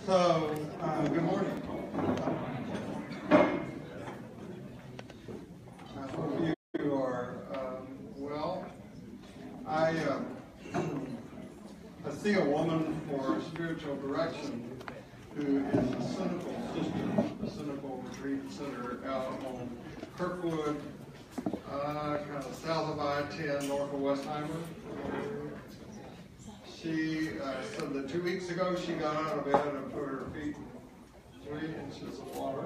Good morning. I hope you are well. I see a woman for spiritual direction who is a cynical sister, a cynical retreat center out on Kirkwood, kind of south of I-10, north of Westheimer. She said that 2 weeks ago she got out of bed and put her feet in 3 inches of water.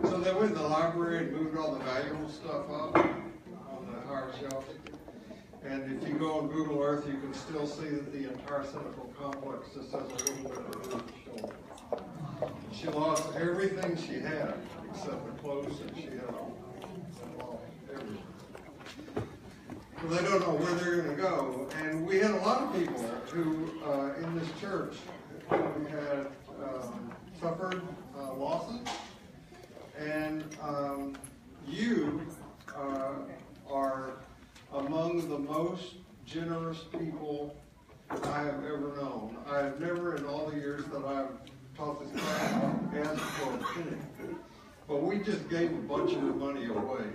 So they went to the library and moved all the valuable stuff up on the higher shelf. And if you go on Google Earth, you can still see that the entire cynical complex just has a little bit of roof shoulder. She lost everything she had except the clothes that she had on. She lost everything. Well, they don't know where they're going to go. And we had a lot of people who, in this church, who had suffered losses. And you are among the most generous people I have ever known. I have never, in all the years that I've taught this class, asked for a penny. But we just gave a bunch of the money away.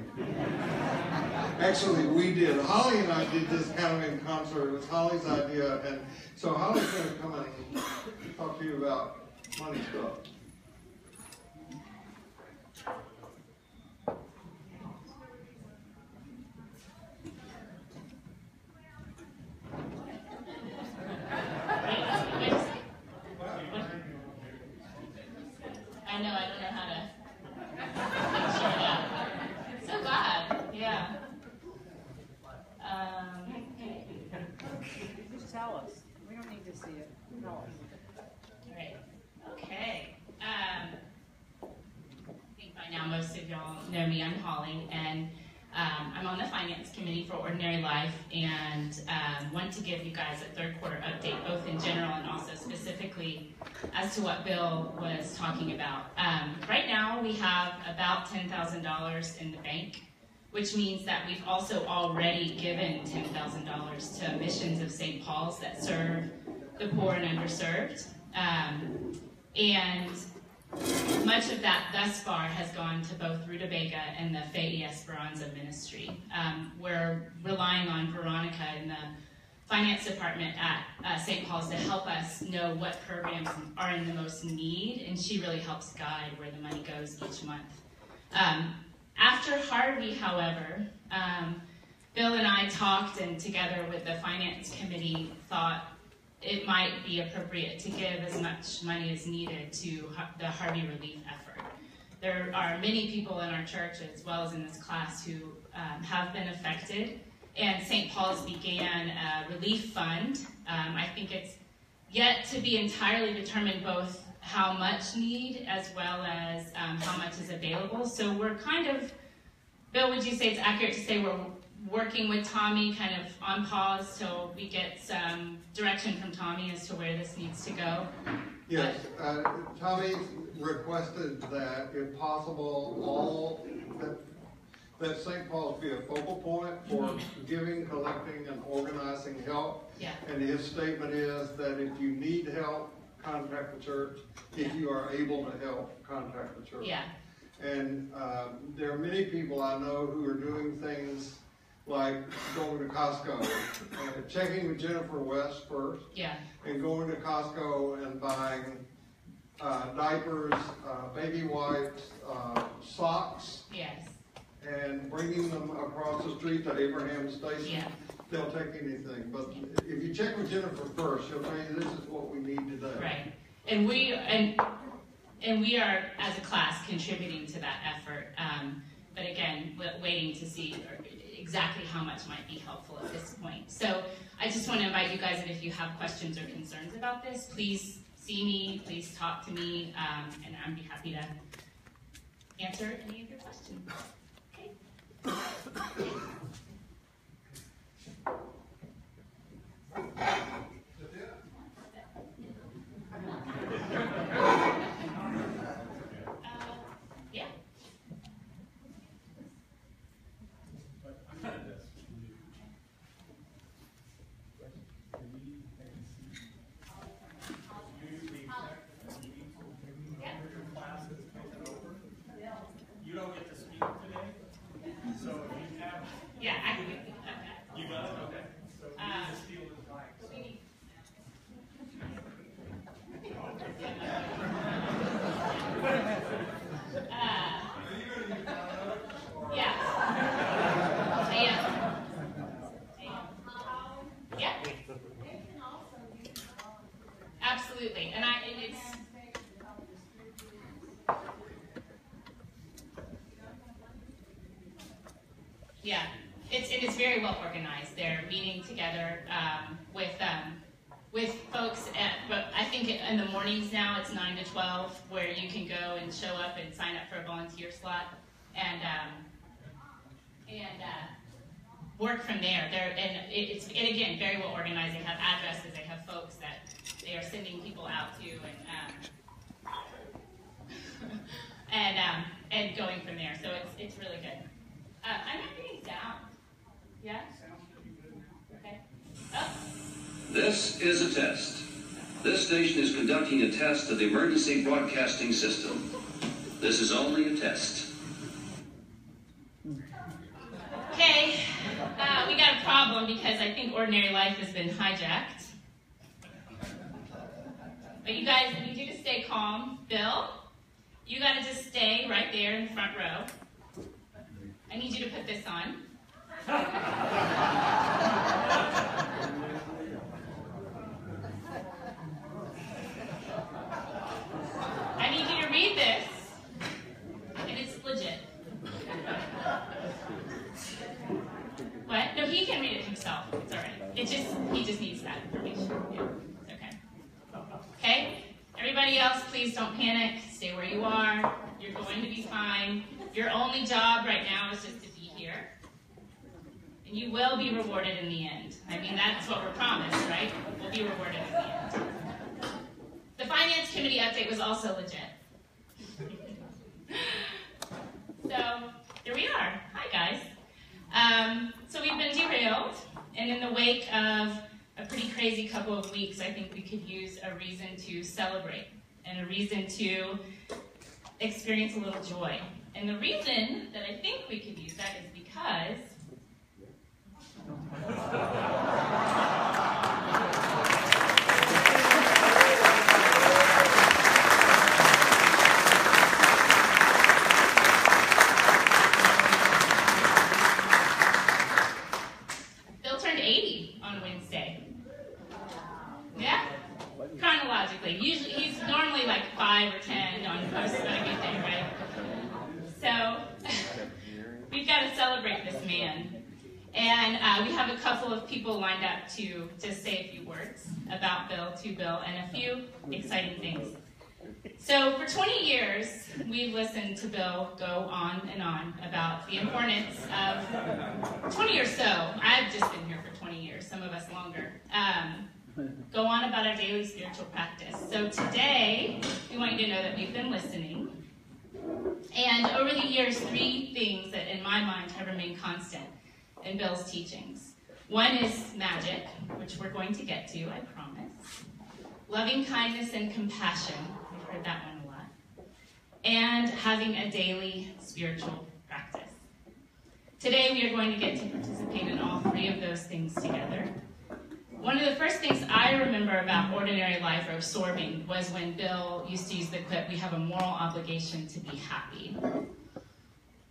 Actually, we did. Holly and I did this kind of in concert. It was Holly's idea. And so Holly's going to come and talk to you about money stuff. I know, I don't know how to share that. So glad, yeah. Just tell us. We don't need to see it. Tell us. Right. Okay. I think by now most of y'all know me. I'm Holly, and I'm on the finance committee for Ordinary Life, and want to give you guys a third quarter update, both in general and also specifically as to what Bill was talking about. Right now, we have about $10,000 in the bank, which means that we've also already given $10,000 to Missions of St. Paul's that serve the poor and underserved. And much of that thus far has gone to both Rutabaga and the Fe y Esperanza ministry. We're relying on Veronica in the finance department at St. Paul's to help us know what programs are in the most need, and she really helps guide where the money goes each month. After Harvey, however, Bill and I talked, and together with the finance committee thought it might be appropriate to give as much money as needed to the Harvey relief effort. There are many people in our church, as well as in this class, who have been affected, and St. Paul's began a relief fund. I think it's yet to be entirely determined both how much need as well as how much is available. So we're kind of, Bill, would you say it's accurate to say we're working with Tommy kind of on pause till we get some direction from Tommy as to where this needs to go? Yes, Tommy requested that, if possible, that St. Paul's be a focal point for giving, collecting, and organizing help. Yeah. And his statement is that if you need help, contact the church. If you are able to help, contact the church. Yeah. And there are many people I know who are doing things like going to Costco, checking with Jennifer West first, yeah, and going to Costco and buying diapers, baby wipes, socks, yes, and bringing them across the street to Abraham Station. yeah. They'll take anything. But if you check with Jennifer first, she'll tell you this is what we need today. Right. And we are, as a class, contributing to that effort. But again, waiting to see exactly how much might be helpful at this point. So I just want to invite you guys that if you have questions or concerns about this, please see me, please talk to me, and I'd be happy to answer any of your questions. Okay. Yeah. absolutely. And it's yeah, it's very well organized. They're meeting together with folks but I think in the mornings now it's 9 to 12 where you can go and show up and sign up for a volunteer slot and work from there. It's again very well organized. They have addresses. They have folks that they are sending people out to and going from there. So it's really good. I'm not getting sound. Yeah. Okay. Oh. This is a test. This station is conducting a test of the emergency broadcasting system. This is only a test. Okay, we got a problem because I think Ordinary Life has been hijacked. But you guys, I need you to stay calm. Bill, you got to just stay right there in the front row. I need you to put this on. I need you to read this, and it's legit. What? No, he can read it himself. It's all right. He just needs that information. Yeah, it's okay. Okay? Everybody else, please don't panic. Stay where you are. You're going to be fine. Your only job right now is just to be here. And you will be rewarded in the end. I mean, that's what we're promised, right? We'll be rewarded in the end. The Finance Committee update was also legit. So, here we are. Hi, guys. So we've been derailed, and in the wake of a pretty crazy couple of weeks, I think we could use a reason to celebrate and a reason to experience a little joy. And the reason that I think we could use that is because Bill turned 80 on Wednesday. Yeah? Chronologically. Usually, he's normally like 5 or 10 on a good day, right? So, we've got to celebrate this man. And we have a couple of people lined up to just say a few words about Bill, to Bill, and a few exciting things. So for 20 years, we've listened to Bill go on and on about the importance of 20 or so. I've just been here for 20 years, some of us longer. Go on about our daily spiritual practice. So today, we want you to know that we've been listening. And over the years, 3 things that in my mind have remained constant in Bill's teachings. One is magic, which we're going to get to, I promise. Loving kindness and compassion. We've heard that one a lot. And having a daily spiritual practice. Today we are going to get to participate in all 3 of those things together. One of the first things I remember about Ordinary Life or absorbing was when Bill used to use the quip, we have a moral obligation to be happy.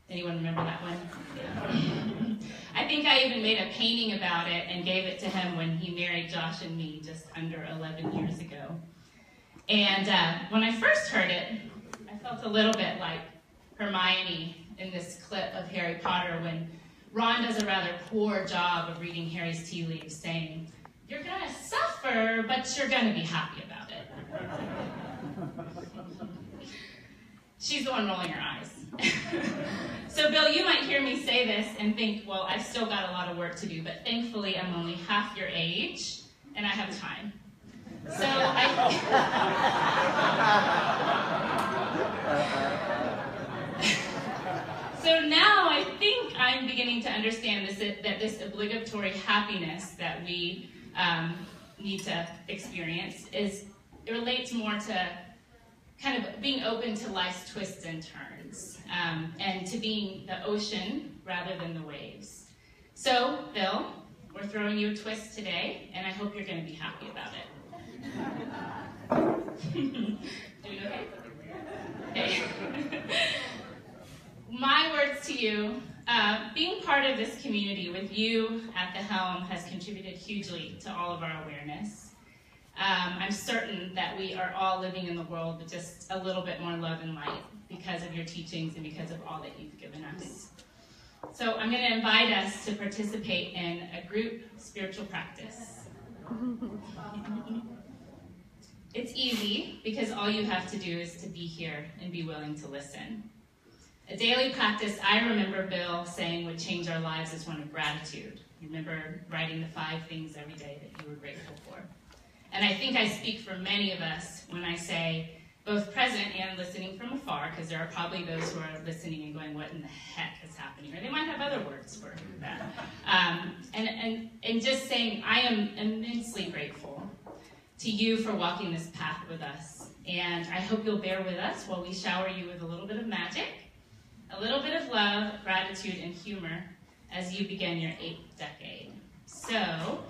Anyone remember that one? Yeah. I think I even made a painting about it and gave it to him when he married Josh and me just under 11 years ago. And when I first heard it, I felt a little bit like Hermione in this clip of Harry Potter when Ron does a rather poor job of reading Harry's tea leaves saying, "You're going to suffer, but you're going to be happy about it." She's the one rolling her eyes. So, Bill, you might hear me say this and think, well, I've still got a lot of work to do, but thankfully I'm only half your age, and I have time. So, so now I think I'm beginning to understand that this obligatory happiness that we need to experience it relates more to kind of being open to life's twists and turns, and to being the ocean rather than the waves. So, Bill, we're throwing you a twist today, and I hope you're going to be happy about it. Doing okay? Okay. My words to you, being part of this community with you at the helm has contributed hugely to all of our awareness. I'm certain that we are all living in the world with just a little bit more love and light because of your teachings and because of all that you've given us. So I'm going to invite us to participate in a group spiritual practice. It's easy because all you have to do is to be here and be willing to listen. A daily practice I remember Bill saying would change our lives is one of gratitude. Remember writing the 5 things every day that you were grateful for. And I think I speak for many of us when I say both present and listening from afar, because there are probably those who are listening and going, what in the heck is happening? Or they might have other words for that. And just saying, I am immensely grateful to you for walking this path with us. And I hope you'll bear with us while we shower you with a little bit of magic, a little bit of love, gratitude, and humor as you begin your 8th decade. So,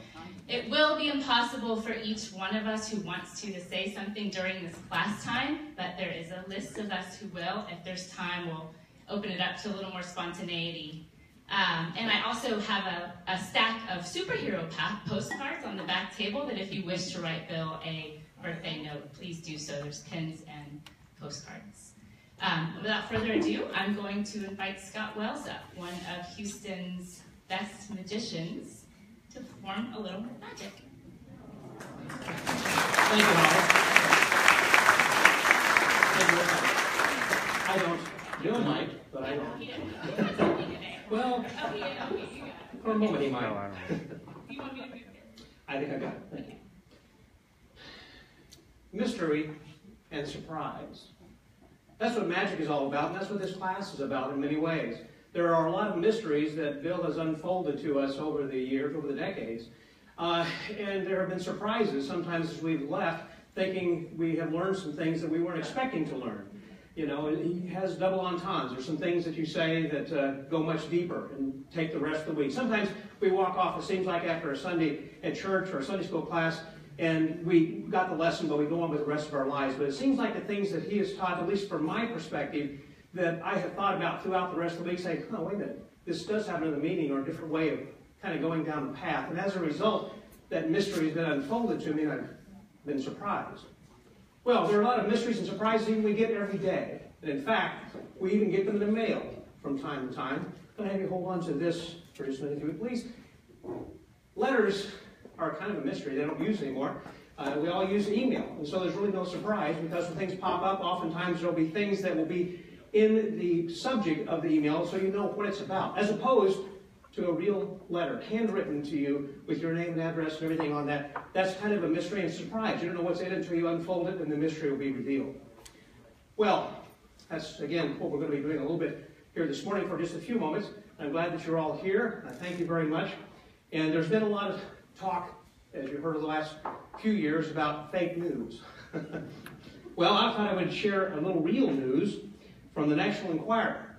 it will be impossible for each one of us who wants to say something during this class time, but there is a list of us who will. If there's time, we'll open it up to a little more spontaneity. And I also have a stack of superhero postcards on the back table that if you wish to write Bill a birthday note, please do so. There's pins and postcards. Without further ado, I'm going to invite Scott Wells up, one of Houston's best magicians, to perform a little magic. Thank you, Holly. I don't do a mic, but I don't. He did something today. Well, Oh, he did. Okay, you got it. for a moment he might. You want me to move it? I think I got it. Thank you. Mystery and surprise. That's what magic is all about, and that's what this class is about in many ways. There are a lot of mysteries that Bill has unfolded to us over the years, over the decades. And there have been surprises sometimes as we've left, thinking we have learned some things that we weren't expecting to learn. You know, he has double entendres. There's some things that you say that go much deeper and take the rest of the week. Sometimes we walk off, it seems like after a Sunday at church or a Sunday school class, and we got the lesson, but we go on with the rest of our lives. But it seems like the things that he has taught, at least from my perspective, that I have thought about throughout the rest of the week, saying, oh, wait a minute, this does have another meaning or a different way of kind of going down the path. And as a result, that mystery has been unfolded to me, and I've been surprised. Well, there are a lot of mysteries and surprises even we get every day. And in fact, we even get them in the mail from time to time. I'm going to have you hold on to this for just a minute, if you would please. Letters are kind of a mystery. They don't use anymore. We all use email. And so there's really no surprise, because when things pop up, oftentimes there will be things that will be in the subject of the email, so you know what it's about, as opposed to a real letter, handwritten to you with your name and address and everything on that. That's kind of a mystery and surprise. You don't know what's in it until you unfold it, and the mystery will be revealed. Well, that's, again, what we're going to be doing a little bit here this morning for just a few moments. I'm glad that you're all here. I thank you very much. And there's been a lot of talk, as you heard, over the last few years about fake news. Well, I thought I would share a little real news from the National Enquirer.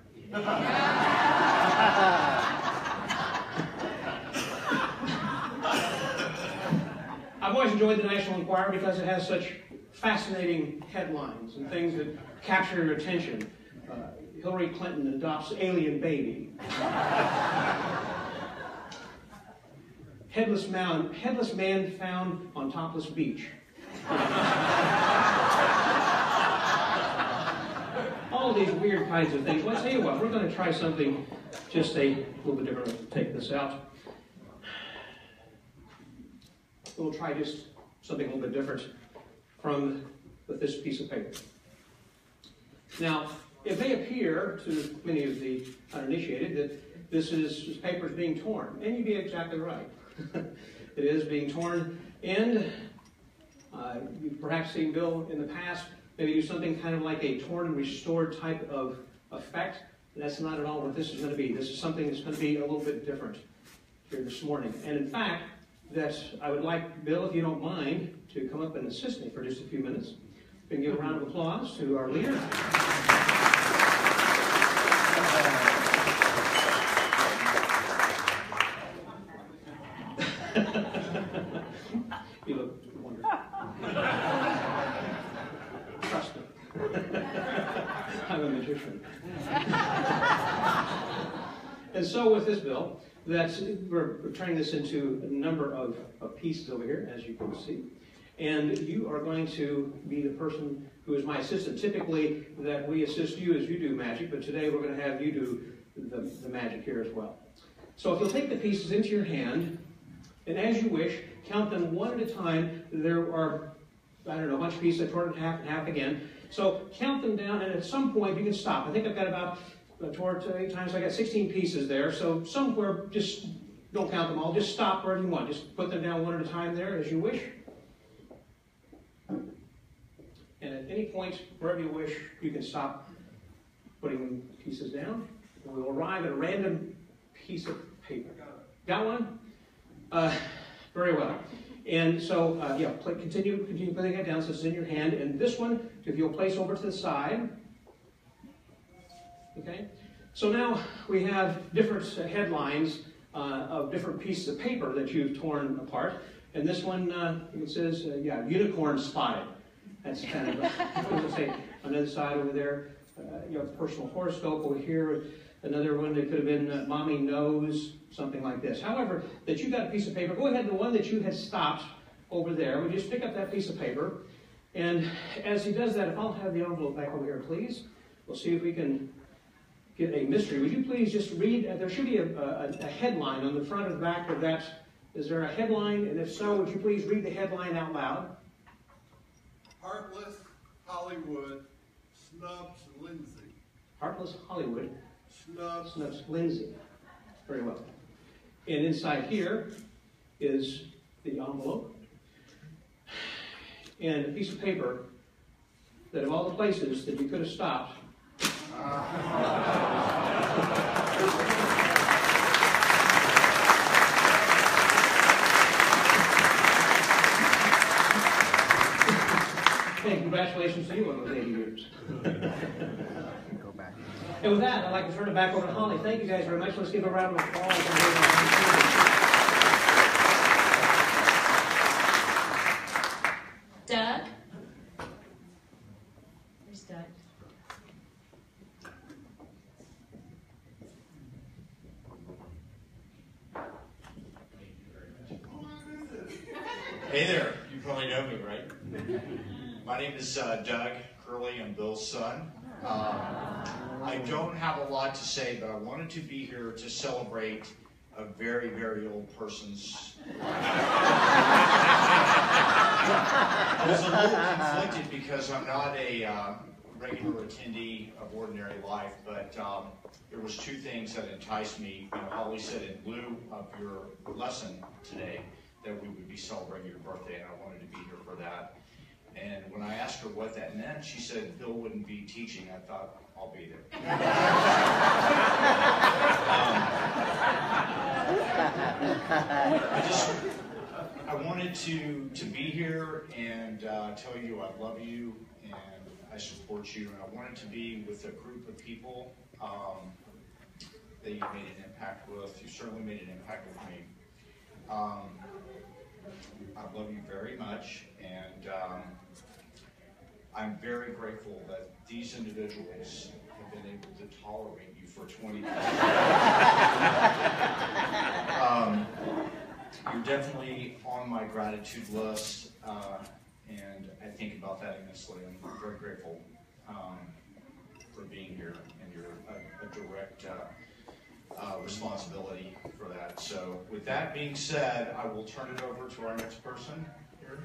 I've always enjoyed the National Enquirer because it has such fascinating headlines and things that capture your attention. Hillary Clinton adopts alien baby. Headless man found on topless beach. All these weird kinds of things. Well, I tell you what, we're going to try something just a little bit different. Let's take this out. We'll try just something a little bit different with this piece of paper. Now, it may appear to many of the uninitiated that this paper is being torn, and you'd be exactly right. It is being torn, and you've perhaps seen Bill in the past maybe do something kind of like a torn and restored type of effect. And that's not at all what this is going to be. This is something that's going to be a little bit different here this morning. And in fact, I would like Bill, if you don't mind, to come up and assist me for just a few minutes. We can give a round of applause to our leader. You look wonderful. Trust me. I'm a magician. And so with this bill, we're turning this into a number of pieces over here, as you can see. and you are going to be the person who is my assistant. Typically, that we assist you as you do magic, but today we're going to have you do the magic here as well. So if you'll take the pieces into your hand, and as you wish, count them one at a time. There are, I don't know, a bunch of pieces. I tore it in half and half again. So count them down, and at some point you can stop. I think I've got about, toward 8 times, I got 16 pieces there. So somewhere, just don't count them all. Just stop wherever you want. Just put them down one at a time there as you wish. And at any point, wherever you wish, you can stop putting pieces down. And we will arrive at a random piece of paper. Got one? Very well. And so, continue putting it down so it's in your hand. And this one, if you'll place over to the side. Okay? So now we have different headlines of different pieces of paper that you've torn apart. And this one, it says, unicorn spotted. That's kind of, what does it say? On the other side over there, personal horoscope over here. Another one that could have been mommy knows, something like this. However, that you got a piece of paper, go ahead, the one that you had stopped over there, we just pick up that piece of paper. And as he does that, if I'll have the envelope back over here, please. We'll see if we can get a mystery. Would you please just read, there should be a headline on the front and back of that. Is there a headline? And if so, would you please read the headline out loud? Heartless Hollywood snubs Lindsay. Heartless Hollywood Snubs. snubs Lindsay. Very well. And inside here is the envelope and a piece of paper that of all the places that you could have stopped. Hey, congratulations to you on those 80 years. And with that, I'd like to turn it back over to Holly. Thank you guys very much. Let's give a round of applause. Doug? Where's Doug? Hey there, you probably know me, right? My name is Doug Curley. I'm Bill's son. I don't have a lot to say, but I wanted to be here to celebrate a very, very old person's life. I was a little conflicted because I'm not a regular attendee of Ordinary Life, but there was 2 things that enticed me. Holly said in lieu of your lesson today that we would be celebrating your birthday, and I wanted to be here for that. And when I asked her what that meant, she said Bill wouldn't be teaching. I thought, I'll be there. I wanted to be here and tell you I love you and I support you. And I wanted to be with a group of people that you made an impact with. You certainly made an impact with me. I love you very much, and I'm very grateful that these individuals have been able to tolerate you for 20 years. You're definitely on my gratitude list, and I think about that immensely. I'm very grateful for being here, and you're a direct responsibility for that. So with that being said, I will turn it over to our next person here.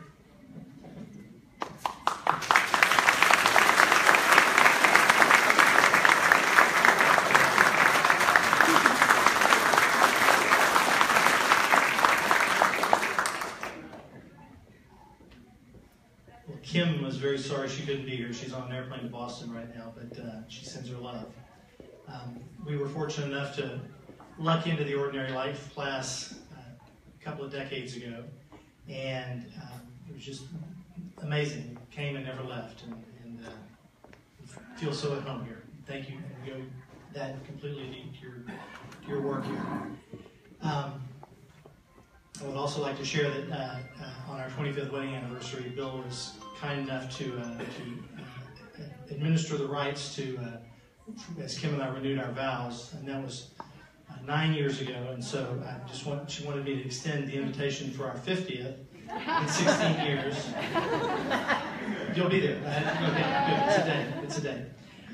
Well, Kim was very sorry she couldn't be here. She's on an airplane to Boston right now, but she sends her love. We were fortunate enough to luck into the Ordinary Life class a couple of decades ago, and it was just amazing. Came and never left, and feel so at home here. Thank you, and we owe that completely to your work here. I would also like to share that on our 25th wedding anniversary, Bill was kind enough to administer the rites to. As Kim and I renewed our vows, and that was 9 years ago, and so she wanted me to extend the invitation for our 50th, in 16 years. You'll be there. Okay, good. It's a day.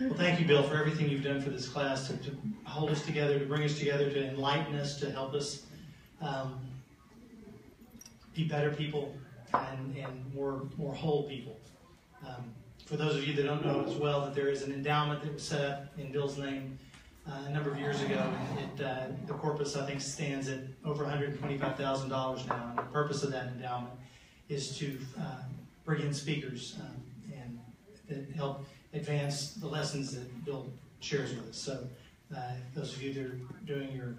Well, thank you, Bill, for everything you've done for this class, to hold us together, to bring us together, to enlighten us, to help us be better people and more whole people. For those of you that don't know as well, that there is an endowment that was set up in Bill's name a number of years ago. The corpus, I think, stands at over $125,000 now. And the purpose of that endowment is to bring in speakers and that help advance the lessons that Bill shares with us. So those of you that are doing your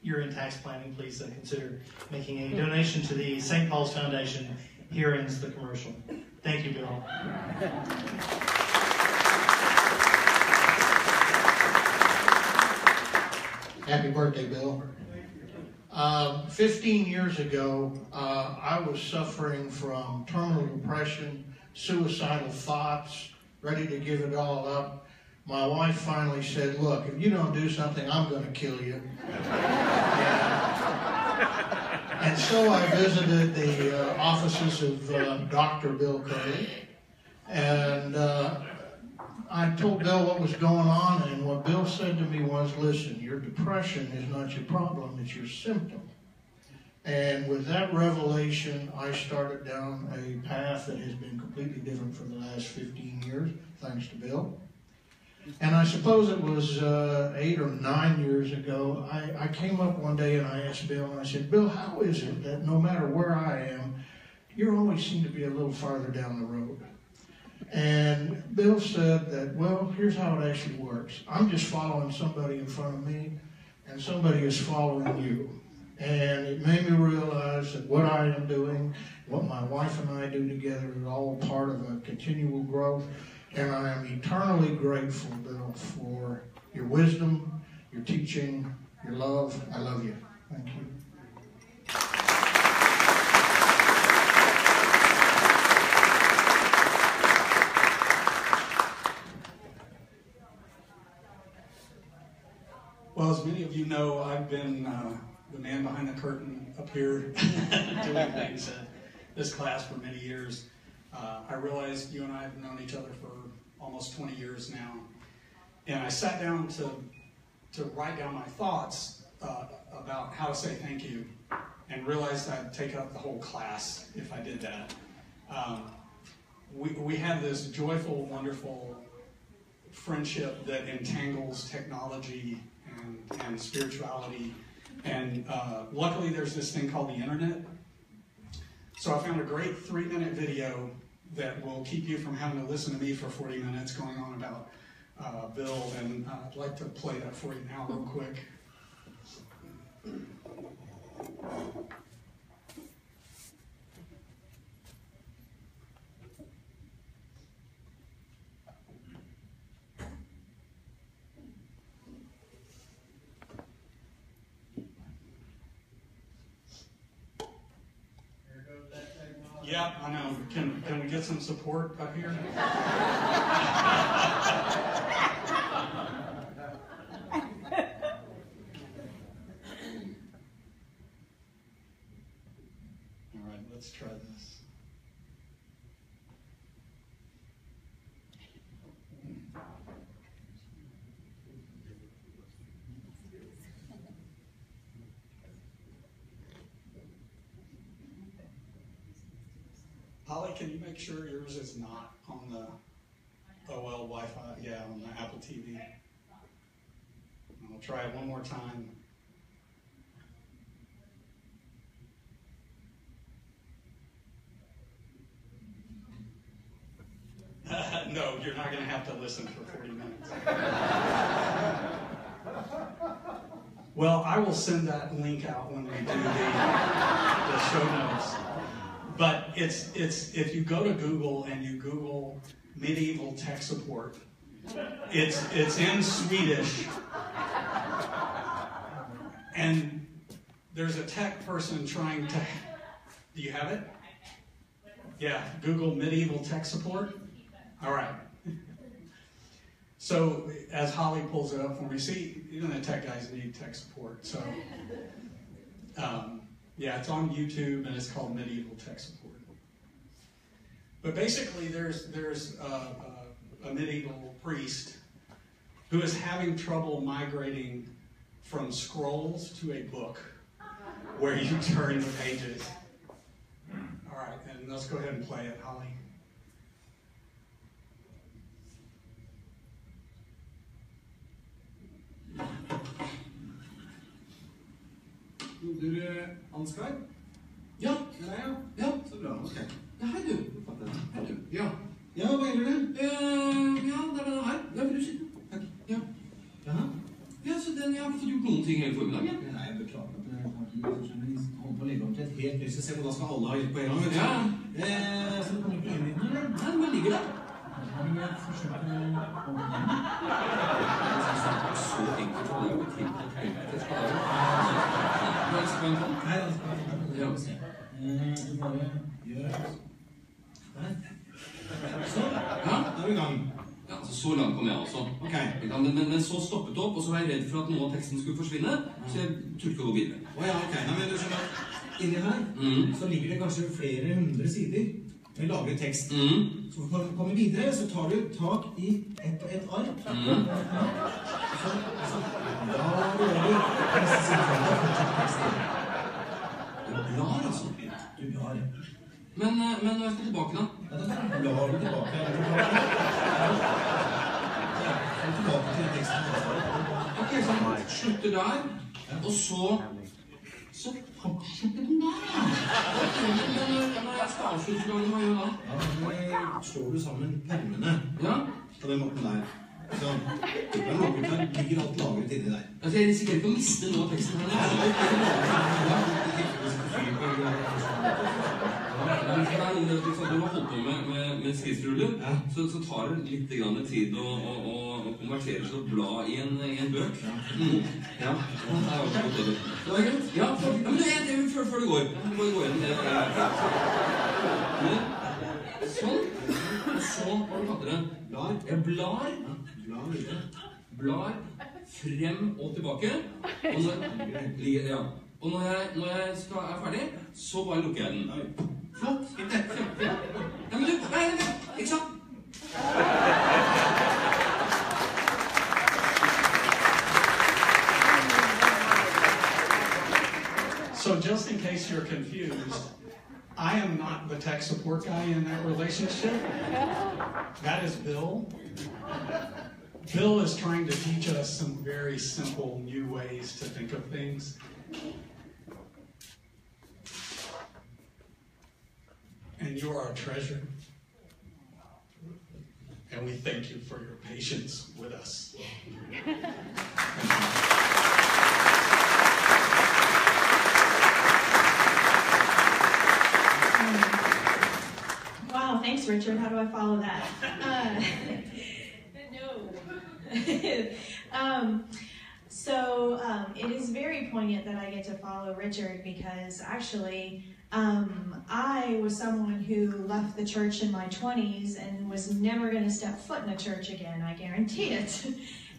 year-end tax planning, please consider making a donation to the St. Paul's Foundation. Here ends the commercial. Thank you, Bill. Happy birthday, Bill. 15 years ago, I was suffering from terminal depression, suicidal thoughts, ready to give it all up. My wife finally said, look, if you don't do something, I'm going to kill you. And so I visited the offices of Dr. Bill Curley, and I told Bill what was going on, and what Bill said to me was, listen, your depression is not your problem, it's your symptom. And with that revelation, I started down a path that has been completely different for the last 15 years, thanks to Bill. And I suppose it was 8 or 9 years ago, I came up one day and I asked Bill, and I said, Bill, how is it that no matter where I am, you always seem to be a little farther down the road? And Bill said that, well, here's how it actually works. I'm just following somebody in front of me, and somebody is following you. And it made me realize that what I am doing, what my wife and I do together is all part of a continual growth. And I am eternally grateful, Bill, for your wisdom, your teaching, your love. I love you. Thank you. Well, as many of you know, I've been the man behind the curtain up here doing things at this class for many years. I realize you and I have known each other for almost 20 years now. And I sat down to write down my thoughts about how to say thank you, and realized I'd take up the whole class if I did that. We have this joyful, wonderful friendship that entangles technology and spirituality. And luckily there's this thing called the internet. So I found a great 3-minute video that will keep you from having to listen to me for 40 minutes going on about Bill. And I'd like to play that for you now real quick. Yeah, I know. Can we get some support up here? All right, let's try this. Holly, can you make sure yours is not on the OL Wi-Fi? Yeah, on the Apple TV. I'll try it one more time. No, you're not going to have to listen for 40 minutes. Well, I will send that link out when we do the show notes. But it's if you go to Google and you Google medieval tech support, it's in Swedish, and there's a tech person trying to. Do you have it? Yeah, Google medieval tech support. All right. So as Holly pulls it up for me, see, even the tech guys need tech support. So Yeah, it's on YouTube, and it's called Medieval Tech Support. But basically, there's a medieval priest who is having trouble migrating from scrolls to a book where you turn the pages. All right, and let's go ahead and play it, Holly. Du, Ansgar? Ja, det er jeg, ja. Ja, så bra, ok. Ja, hei du. Hei du. Ja. Ja, hva gjelder det? Ja, det er denne her. Ja, vil du sitte? Takk. Ja. Jaha. Ja, så den, jeg har ikke fått gjort noen ting hele formiddagen. Ja. Nei, jeg beklager at jeg har ikke gjort det. Vi holder på å legge om til et helt nytt system, og da skal alle ha litt på en gang. Ja. Så du kommer ikke inn i den, eller? Nei, den bare ligger der. Jeg forsøker å komme inn. Jeg synes det er så enkelt å lage til et helvete. Hva er det som kan? Nei, det skal jeg ja. Du bare gjør der. Så, ja, da er vi i gang. Ja, så langt kom jeg også. Ok. Men så stoppet det opp, og så var jeg redd for at noe av teksten skulle forsvinne, så jeg turte ikke å gå videre. Åja, ok. Nei, men du skjønner, inni her så ligger det kanskje flere 100 sider med lagret tekst. Så for å komme videre, så tar du tak i et ark. Så da rører du neste side og fortsatt teksten. Du blar, altså. Du blar, ja. Men når jeg skal tilbake, da? Ja, da blar du tilbake. Ja, så tilbake til teksten. Ok, så slutter der, og så fortsetter den der, ja. Men når jeg skal avslutte dagen, hva gjør jeg da? Ja, da slår du sammen permene. Ja? På den måten der. Så, den måten der ligger alt lagret inni der. Altså, jeg risikerer ikke å miste noe av teksten her. Nei, det er ikke lagret. Ja, det er ikke så fyr på du har holdt på med skriftruller, så tar det litt tid å konvertere til å bla i en bøk. Ja, det er også godt over. Det var greit? Ja, men det er før det går. Du må gå igjen. Sånn. Og så, hva kaller det? Blar. Jeg blar frem og tilbake. Og når jeg er ferdig, så bare lukker jeg den. Flott. Ja, men du, nei, ikke sant? So just in case you're confused, I am not the tech support guy in that relationship. That is Bill. Bill is trying to teach us some very simple new ways to think of things. And you are a treasure. And we thank you for your patience with us. Wow, thanks, Richard. How do I follow that? It is very poignant that I get to follow Richard because actually I was someone who left the church in my 20s and was never going to step foot in a church again, I guarantee it.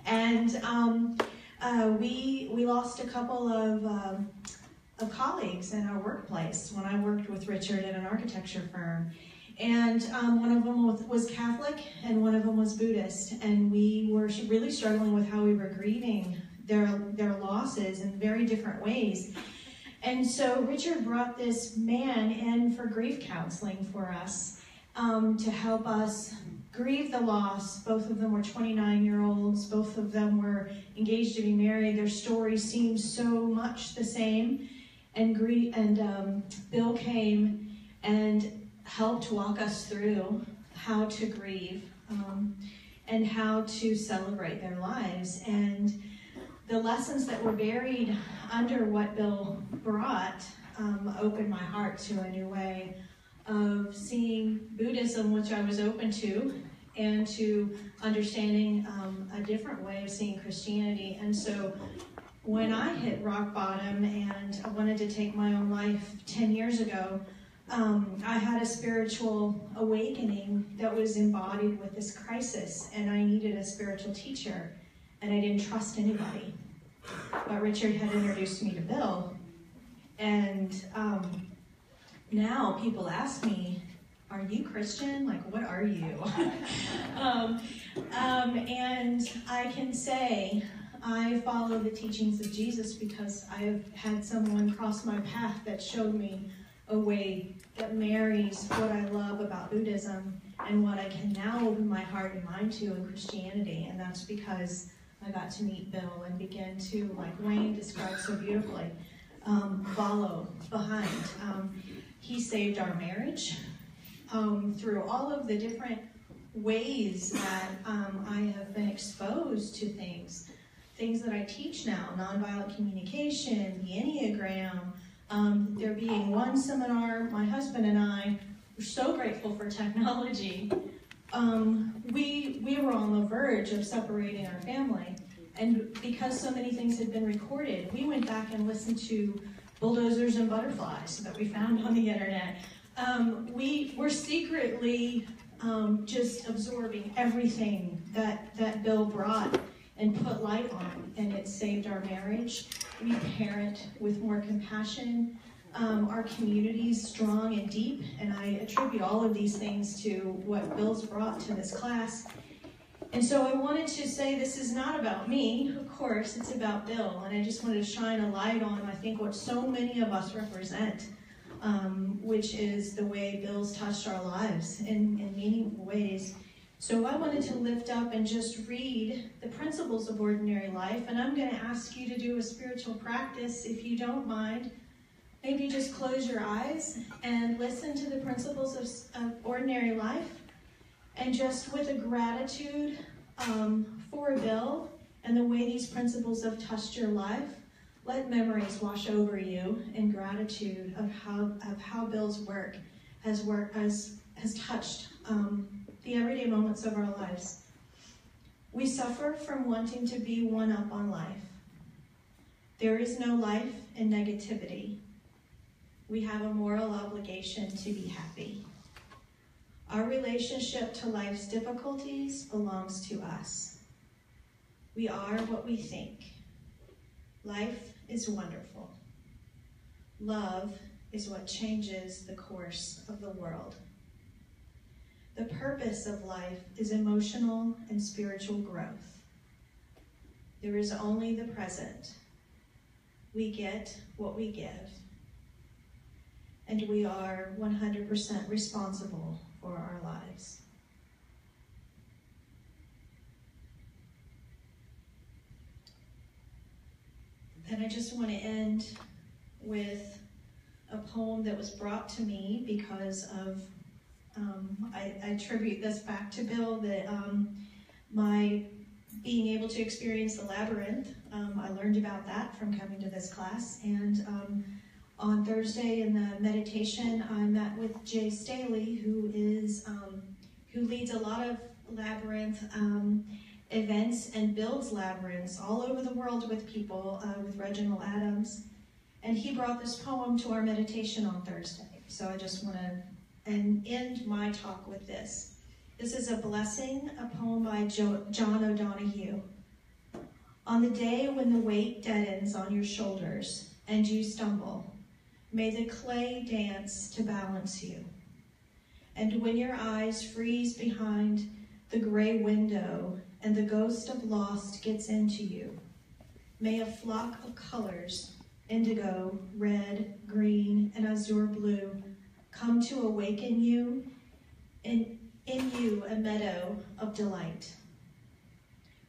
And we lost a couple of colleagues in our workplace when I worked with Richard at an architecture firm. And one of them was Catholic and one of them was Buddhist. And we were really struggling with how we were grieving their losses in very different ways. And so Richard brought this man in for grief counseling for us to help us grieve the loss. Both of them were 29-year-olds. Both of them were engaged to be married. Their stories seemed so much the same. And Bill came and helped walk us through how to grieve and how to celebrate their lives. And the lessons that were buried under what Bill brought opened my heart to a new way of seeing Buddhism, which I was open to, and to understanding a different way of seeing Christianity. And so when I hit rock bottom and I wanted to take my own life 10 years ago, I had a spiritual awakening that was embodied with this crisis, and I needed a spiritual teacher, and I didn't trust anybody. But Richard had introduced me to Bill, And now people ask me, are you Christian? Like, what are you? And I can say I follow the teachings of Jesus because I've had someone cross my path that showed me a way that marries what I love about Buddhism and what I can now open my heart and mind to in Christianity. And that's because I got to meet Bill and begin to, like Wayne described so beautifully, follow behind. He saved our marriage through all of the different ways that I have been exposed to things that I teach now, nonviolent communication, the Enneagram, there being one seminar, my husband and I were so grateful for technology. We were on the verge of separating our family, and because so many things had been recorded, we went back and listened to Bulldozers and Butterflies that we found on the internet. We were secretly just absorbing everything that Bill brought and put light on, and it saved our marriage. We parent with more compassion. Our community's strong and deep, and I attribute all of these things to what Bill's brought to this class. And so I wanted to say this is not about me, of course, it's about Bill, and I just wanted to shine a light on, I think, what so many of us represent, which is the way Bill's touched our lives in meaningful ways. So I wanted to lift up and just read the principles of ordinary life, and I'm going to ask you to do a spiritual practice, if you don't mind. Maybe just close your eyes and listen to the principles of ordinary life, and just with a gratitude for Bill and the way these principles have touched your life, let memories wash over you in gratitude of how Bill's work has touched the everyday moments of our lives. We suffer from wanting to be one up on life. There is no life in negativity. We have a moral obligation to be happy. Our relationship to life's difficulties belongs to us. We are what we think. Life is wonderful. Love is what changes the course of the world. The purpose of life is emotional and spiritual growth. There is only the present. We get what we give. And we are 100% responsible for our lives. And I just want to end with a poem that was brought to me because of, I attribute this back to Bill, that my being able to experience the labyrinth, I learned about that from coming to this class. And on Thursday in the meditation, I met with Jay Staley, who leads a lot of labyrinth events and builds labyrinths all over the world with people, with Reginald Adams. And he brought this poem to our meditation on Thursday. So I just want to end my talk with this. This is a blessing, a poem by John O'Donohue. On the day when the weight deadens on your shoulders and you stumble, may the clay dance to balance you. And when your eyes freeze behind the gray window and the ghost of lost gets into you, may a flock of colors, indigo, red, green, and azure blue, come to awaken you, and in you a meadow of delight.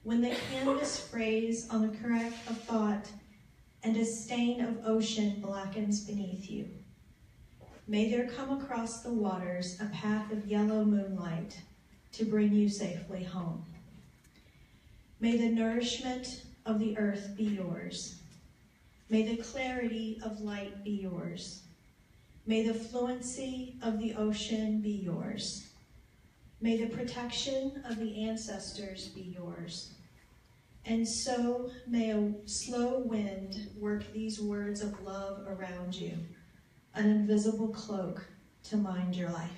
When the canvas frays on the crack of thought and a stain of ocean blackens beneath you, may there come across the waters a path of yellow moonlight to bring you safely home. May the nourishment of the earth be yours. May the clarity of light be yours. May the fluency of the ocean be yours. May the protection of the ancestors be yours. And so may a slow wind work these words of love around you, an invisible cloak to mind your life.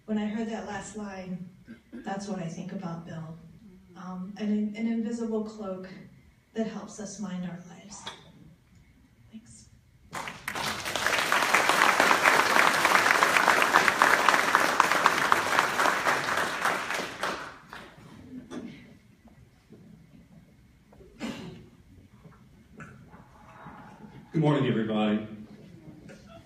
When I heard that last line, that's what I think about Bill. An invisible cloak that helps us mind our lives. Thanks. morning, everybody.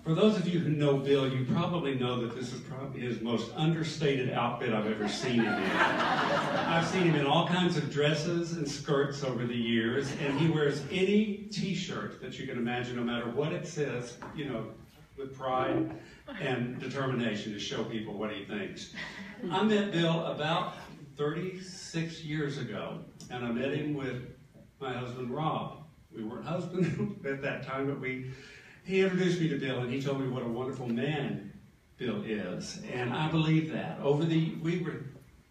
For those of you who know Bill, you probably know that this is probably his most understated outfit I've ever seen him in. I've seen him in all kinds of dresses and skirts over the years, and he wears any t-shirt that you can imagine, no matter what it says, you know, with pride and determination to show people what he thinks. I met Bill about 36 years ago, and I met him with my husband, Rob. We weren't husbands at that time, but he introduced me to Bill, and he told me what a wonderful man Bill is. And I believe that. We were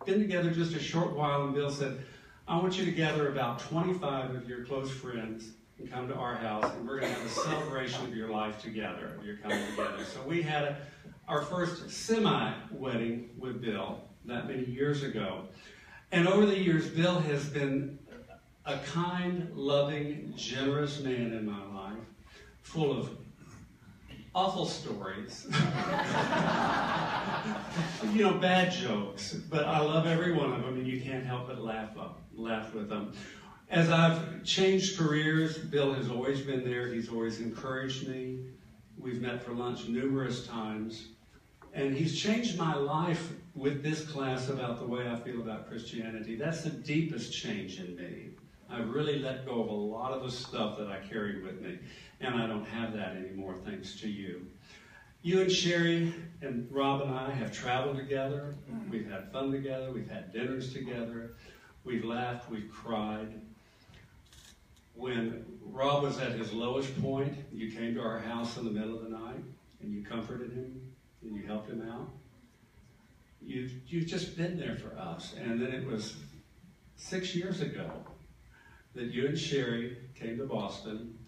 been together just a short while, and Bill said, I want you to gather about 25 of your close friends and come to our house, and we're going to have a celebration of your life together, of your coming together. So we had our first semi-wedding with Bill that many years ago. And over the years, Bill has been a kind, loving, generous man in my life, full of awful stories, you know, bad jokes, but I love every one of them, and you can't help but laugh with them. As I've changed careers, Bill has always been there. He's always encouraged me. We've met for lunch numerous times, and he's changed my life with this class about the way I feel about Christianity. That's the deepest change in me. I've really let go of a lot of the stuff that I carried with me, and I don't have that anymore thanks to you. You and Sherry and Rob and I have traveled together. We've had fun together. We've had dinners together. We've laughed. We've cried. When Rob was at his lowest point, you came to our house in the middle of the night, and you comforted him, and you helped him out. You've just been there for us. And then it was 6 years ago that you and Sherry came to Boston,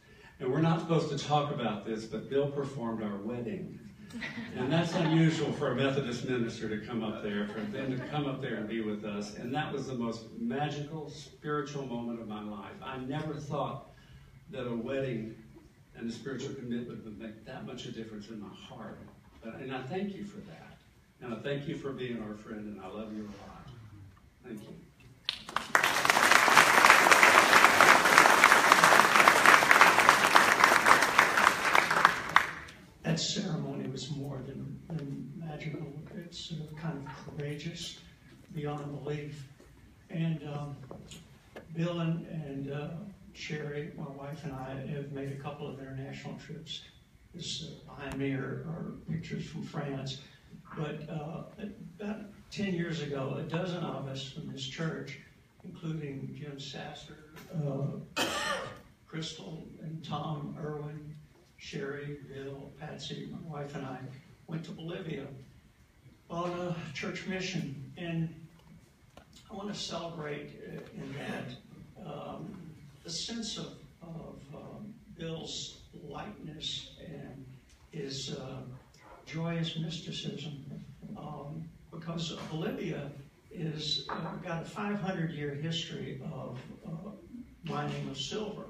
and we're not supposed to talk about this, but Bill performed our wedding. And that's unusual for a Methodist minister to come up there, for them to come up there and be with us. And that was the most magical, spiritual moment of my life. I never thought that a wedding and a spiritual commitment would make that much a difference in my heart. And I thank you for that. And I thank you for being our friend, and I love you a lot. Thank you. That ceremony was more than magical. It's kind of courageous, beyond belief. And Bill and Sherry, my wife, and I have made a couple of international trips. This behind me are pictures from France. But about 10 years ago, a dozen of us from this church, including Jim Sasser, Crystal and Tom Irwin, Sherry, Bill, Patsy, my wife and I, went to Bolivia on a church mission. And I want to celebrate in that the sense of Bill's lightness and his joyous mysticism, because Bolivia is got a 500-year history of mining of silver.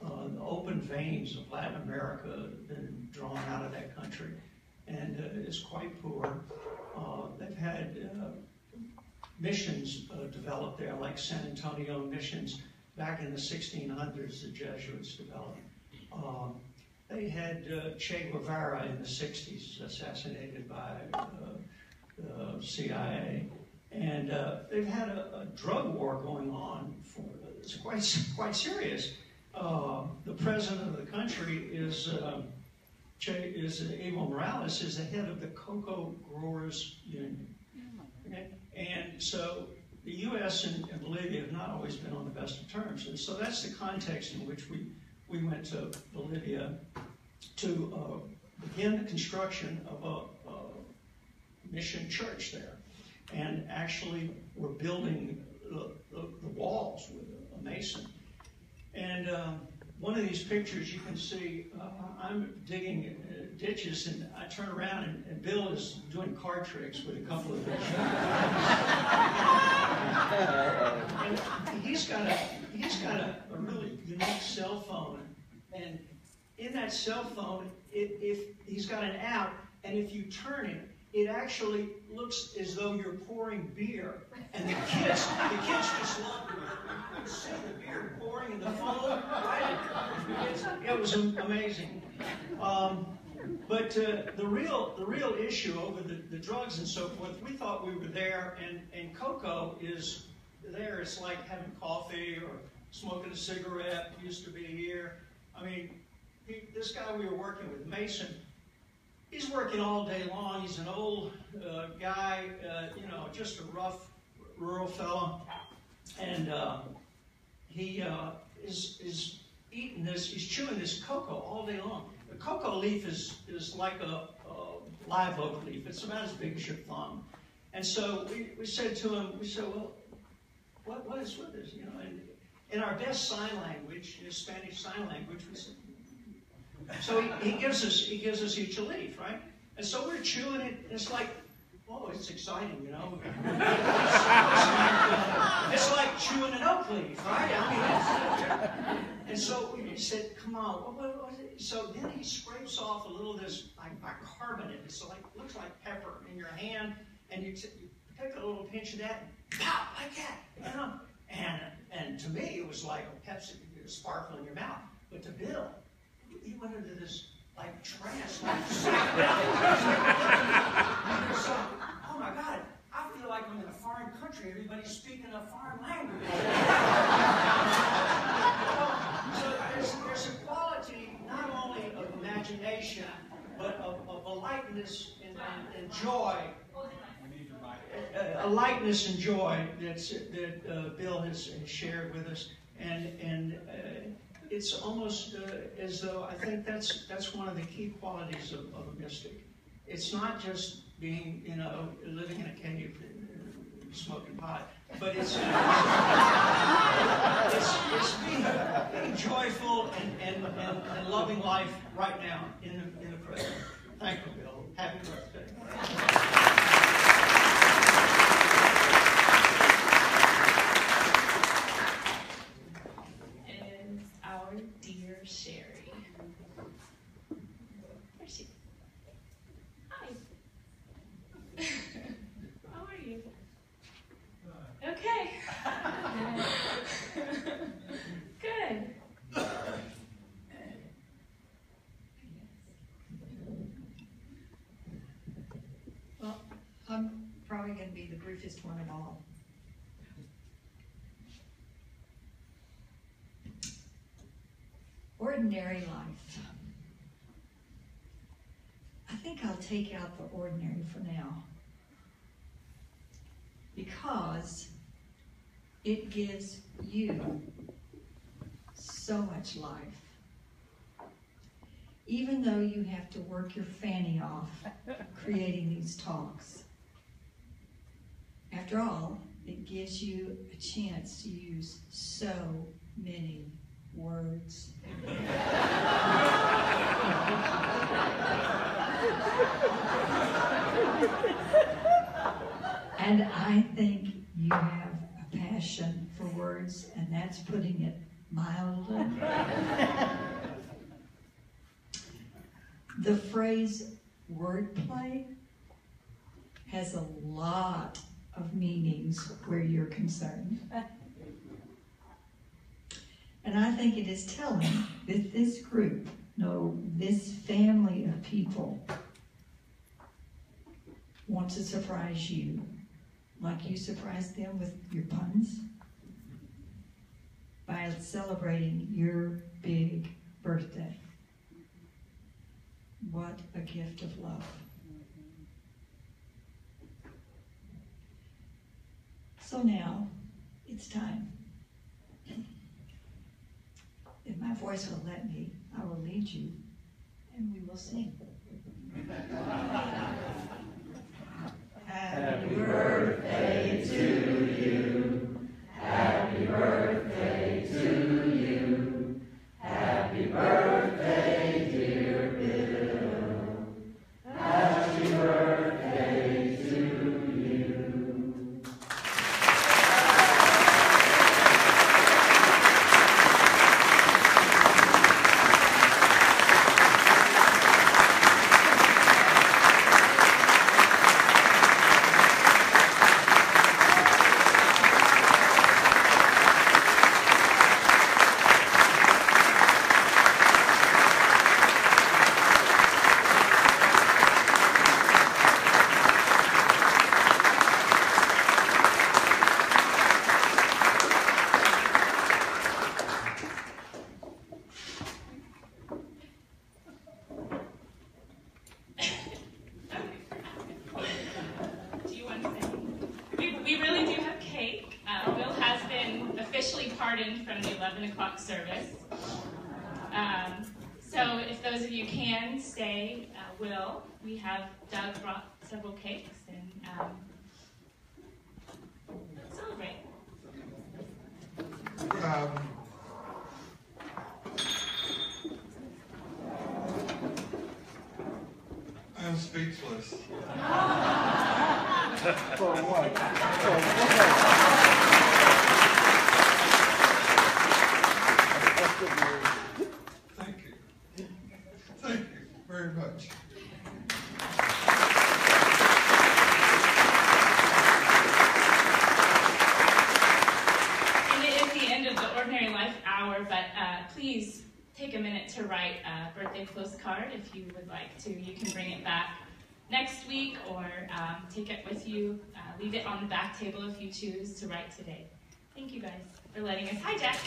The open veins of Latin America have been drawn out of that country, and it's quite poor. They've had missions developed there, like San Antonio missions. Back in the 1600s, the Jesuits developed. They had Che Guevara in the 60s, assassinated by the CIA. And they've had a drug war going on. It's quite serious. The president of the country is Evo Morales, is the head of the Cocoa Growers Union. Okay? And so the U.S. and Bolivia have not always been on the best of terms. And so that's the context in which we went to Bolivia to begin the construction of a mission church there. And actually, we're building the walls with a mason. And one of these pictures, you can see I'm digging ditches, and I turn around, and Bill is doing card tricks with a couple of fish. And he's got a really unique cell phone, and in that cell phone, if he's got an app, and if you turn it, it actually looks as though you're pouring beer. And the kids just love it. You could see the beer pouring in the foam, right? It was amazing. But the real issue over the drugs and so forth, we thought we were there, and Coco is there. It's like having coffee or smoking a cigarette. Used to be here. I mean, this guy we were working with, Mason, he's working all day long. He's an old guy, just a rough rural fellow, and he is eating this. He's chewing this cocoa all day long. The cocoa leaf is like a live oak leaf. It's about as big as your thumb. And so we said to him, well, what is with this? And in our best sign language, in Spanish sign language, we said. So he gives us each a leaf, right? And so we're chewing it. And it's like, oh, it's exciting, It's like chewing an oak leaf, right? And so we said, come on, what was it? So then he scrapes off a little of this like bicarbonate. It's like looks like pepper in your hand, and you take a little pinch of that, and pow, like that, And to me, it was like a Pepsi, sparkle in your mouth. But to Bill, he went into this like trance. Oh my God, I feel like I'm in a foreign country. Everybody's speaking a foreign language. So there's a quality not only of imagination, but of a lightness and joy. A lightness and joy that Bill has shared with us, and it's almost as though I think that's one of the key qualities of a mystic. It's not just being living in a cave and smoking pot, but it's being joyful and loving life right now in the present. Thank you, Bill. Happy birthday. Our dear Sherry. Where's she? Hi. How are you? Okay. Good. Well, I'm probably going to be the briefest one of all. Ordinary life. I think I'll take out the ordinary for now, because it gives you so much life. Even though you have to work your fanny off creating these talks. After all, it gives you a chance to use so many words. And I think you have a passion for words, and that's putting it mildly. The phrase wordplay has a lot of meanings where you're concerned. And I think it is telling that this group, no, this family of people want to surprise you like you surprised them with your puns by celebrating your big birthday. What a gift of love. So now, it's time. If my voice will let me, I will lead you, and we will sing. Happy birthday to you. Happy birthday to you. Happy birthday, dear Bill. Happy birthday to you. pardoned from the 11 o'clock service. So if those of you can stay, we have Doug brought several cakes and celebrate. I'm speechless. For what? Thank you. Thank you very much. And it is the end of the Ordinary Life Hour, but please take a minute to write a birthday postcard if you would like to. You can bring it back next week or take it with you. Leave it on the back table if you choose to write today. Thank you guys for letting us. Hi, Jack.